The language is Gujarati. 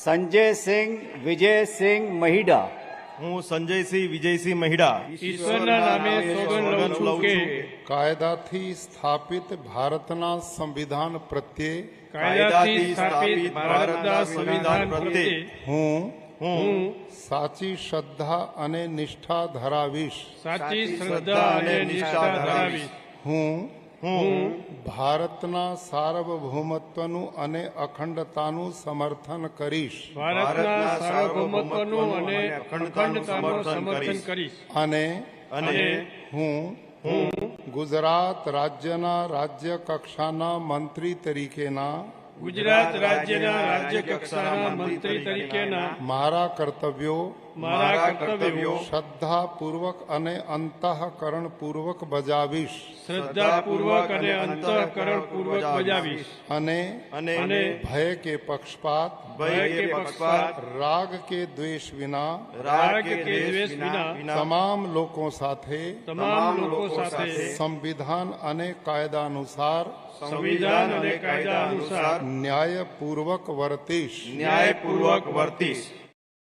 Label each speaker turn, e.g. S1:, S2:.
S1: સંજયસિંહ વિજયસિંહ મહિડા
S2: હું સંજયસિંહ વિજયસિંહ મહિડા
S3: ઈશ્વરના નામે સોગંદ લઉં છું કે
S4: કાયદાથી સ્થાપિત ભારતના સંવિધાન પ્રત્યે
S3: કાયદાથી સ્થાપિત ભારતના સંવિધાન પ્રત્યે
S4: હું સાચી શ્રદ્ધા અને નિષ્ઠા ધરાવીશ.
S3: સાચી શ્રદ્ધા અને નિષ્ઠા ધરાવીશ.
S4: હું ભારતના સાર્વભૌમત્વનું અને અખંડતાનું સમર્થન કરીશ
S3: ભારતના સાર્વભૌમત્વનું અને અખંડતાનું સમર્થન કરીશ.
S4: અને
S3: અને
S4: હું ગુજરાત રાજ્યના રાજ્ય કક્ષાના મંત્રી તરીકેના
S3: ગુજરાત રાજ્યના રાજ્ય કક્ષાના મંત્રી તરીકેના
S4: મારા કર્તવ્યો શ્રદ્ધાપૂર્વક અને અંતઃકરણપૂર્વક બજાવીશ
S3: શ્રદ્ધાપૂર્વક અને અંતઃકરણપૂર્વક બજાવીશ.
S4: અને ભય કે પક્ષપાત રાગ કે દ્વેષ વિના તમામ લોકો સાથે સંવિધાન અને કાયદા અનુસાર
S3: ન્યાયપૂર્વક વર્તીશ.